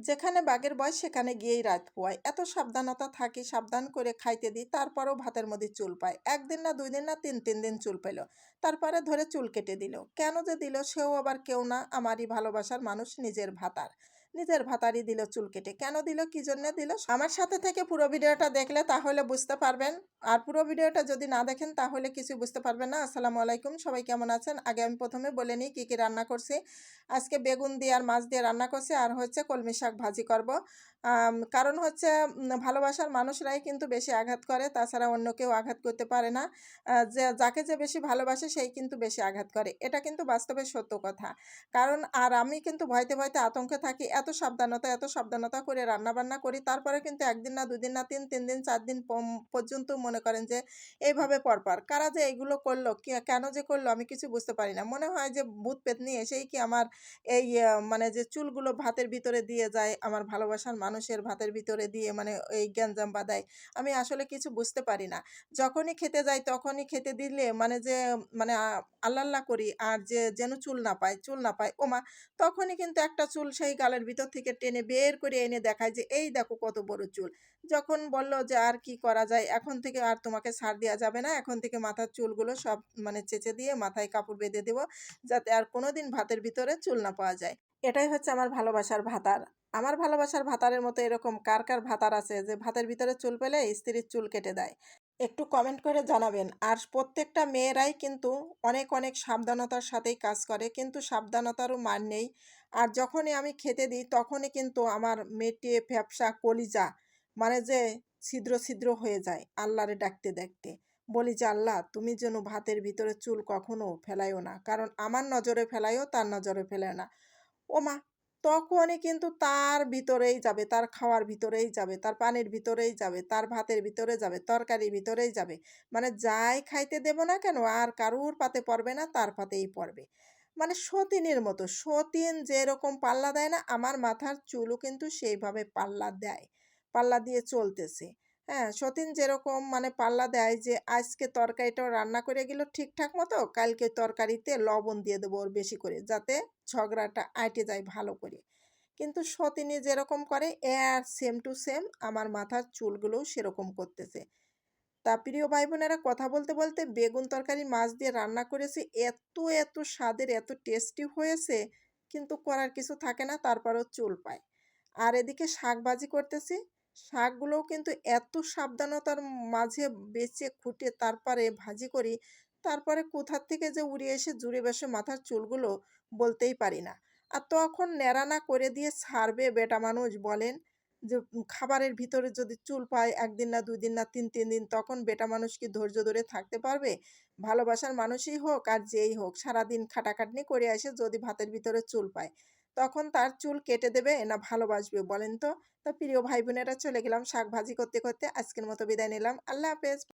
যেখানে বাঘের ভয় সেখানে গিয়েই রাত পোয়ায়। এত সাবধানতা থাকি, সাবধান করে খাইতে দিই, তারপরেও ভাতের মধ্যে চুল পায়। ১ দিন না ২ দিন না ৩ দিন চুল পেল। তারপরে ধরে চুল কেটে দিল। কেন যে দিল সেও আবার কেউ না, আমারই ভালোবাসার মানুষ, নিজের ভাতার। নিজের ভাতারই দিল চুল কেটে। কেন দিল, কি জন্যে দিল? আমার সাথে থেকে পুরো ভিডিওটা দেখলে তাহলে বুঝতে পারবেন। আর পুরো ভিডিওটা যদি না দেখেন তাহলে কিছুই বুঝতে পারবেন না। আসসালামু আলাইকুম, সবাই কেমন আছেন? আগে আমি প্রথমে বলে নিই কী, কী রান্না করছি। আজকে বেগুন দিয়ে আর মাছ দিয়ে রান্না করছি, আর হচ্ছে কলমি শাক ভাজি করব। কারণ হচ্ছে ভালোবাসার মানুষরাই কিন্তু বেশি আঘাত করে, তাছাড়া অন্য কেউ আঘাত করতে পারে না। যে যাকে যে বেশি ভালোবাসে সেই কিন্তু বেশি আঘাত করে। এটা কিন্তু বাস্তবে সত্য কথা। কারণ আর আমি কিন্তু ভয়তে, ভয়তে আতঙ্কে থাকি। এত সাবধানতা করে রান্নাবান্না করি। তারপরে কিন্তু ১ দিন না ২ দিন না ৩ দিন ৪ দিন পর্যন্ত মনে করেন যে এইভাবে পরপর। কারা যে এইগুলো করলো, কেন যে করলো আমি কিছু বুঝতে পারি না। মনে হয় যে ভূত পেত্নী এসেই কি আমার এই মানে যে চুলগুলো ভাতের ভিতরে দিয়ে যায়, আমার ভালোবাসার মানুষের ভাতের ভিতরে দিয়ে মানে এই গ্যাঞ্জাম বাধায়। আমি আসলে কিছু বুঝতে পারি না। যখনই খেতে যাই তখনই খেতে দিলে মানে যে মানে আল্লাহ, আল্লাহ করি আর যে যেন চুল না পায়, চুল না পায়। ওমা! তখনই কিন্তু একটা চুল সেই গালের ভিতর থেকে টেনে বের করে এনে দেখায় যে, "এই দেখো কত বড় চুল।" যখন বলল যে, "আর কি করা যায়? এখন থেকে আর তোমাকে ছাড় দেয়া যাবে না। এখন থেকে মাথার চুলগুলো সব মানে চেঁচে দিয়ে মাথায় কাপড় বেঁধে দেব, যাতে আর কোনোদিন ভাতের ভিতরে চুল না পাওয়া যায়।" এটাই হচ্ছে আমার ভালোবাসার ভাতার। আমার ভালোবাসার ভাতারের মতো এরকম কার, কার ভাতার আছে যে ভাতের ভিতরে চুল পেলে স্ত্রীর চুল কেটে দেয়? একটু কমেন্ট করে জানাবেন। আর প্রত্যেকটা মেয়েরাই কিন্তু অনেক, অনেক সাবধানতার সাথেই কাজ করে। কিন্তু সাবধানতারও মান নেই। আর যখনই আমি খেতে দিই তখনই কিন্তু আমার মেটে, ফ্যাপসা, কলিজা মানে যে ছিদ্র, ছিদ্র হয়ে যায় আল্লাহরে ডাকতে, ডাকতে। বলি যে, "আল্লাহ তুমি যেন ভাতের ভিতরে চুল কখনো ফেলাইও না। কারণ আমার নজরে ফেলাইও, তার নজরে ফেলাইও না।" ওমা! তখনই কিন্তু তার ভিতরেই যাবে, তার খাওয়ার ভিতরেই যাবে, তার পানির ভিতরেই যাবে, তার ভাতের ভিতরে যাবে, তরকারির ভিতরেই যাবে। মানে যাই খাইতে দেব না কেন আর কারুর পাতে পড়বে না, তার পাতেই পড়বে। মানে সতিনের মতো। সতিন যেরকম পাল্লা দেয় না, আমার মাথার চুলও কিন্তু সেইভাবে পাল্লা দেয়। পাল্লা দিয়ে চলতেছে। হ্যাঁ? সতিন যেরকম মানে পাল্লা দেয় যে আজকে তরকারিটাও রান্না করে গেল ঠিকঠাক মতো, কালকে তরকারিতে লবণ দিয়ে দেবো ওর বেশি করে, যাতে ঝগড়াটা আঁইটে যায় ভালো করে। কিন্তু সতিনী যেরকম করে সেম টু সেম আমার মাথার চুলগুলোও সেরকম করতেছে। তা প্রিয় ভাই বোনেরা, কথা বলতে, বলতে বেগুন তরকারি মাছ দিয়ে রান্না করেছি। এত, এত স্বাদের এত টেস্টি হয়েছে, কিন্তু করার কিছু থাকে না, তারপরেও চুল পায়। আর এদিকে শাক ভাজি করতেছি। শাকগুলোও কিন্তু এত সাবধানতার মাঝে বেছে খুঁটে তারপরে ভাজি করি, তারপরে কোথার থেকে যে উড়ে এসে জুড়ে বসে মাথার চুলগুলো বলতেই পারি না। আর তখন ন্যাড়া না করে দিয়ে ছাড়বে বেটা মানুষ বলেন? যে খাবারের ভিতরে যদি চুল পায় ১ দিন না ২ দিন না ৩ দিন তখন বেটা মানুষ কি ধৈর্য ধরে থাকতে পারবে? ভালোবাসার মানুষই হোক আর যেই হোক সারাদিন খাটাখাটনি করে এসে যদি ভাতের ভিতরে চুল পায়, তখন তার চুল কেটে দেবে না ভালোবাসবে বলেন তো? তো প্রিয় ভাই বোনেরা, চলে গেলাম শাক ভাজি করতে, করতে। আজকের মতো বিদায় নিলাম। আল্লাহ হাফেজ।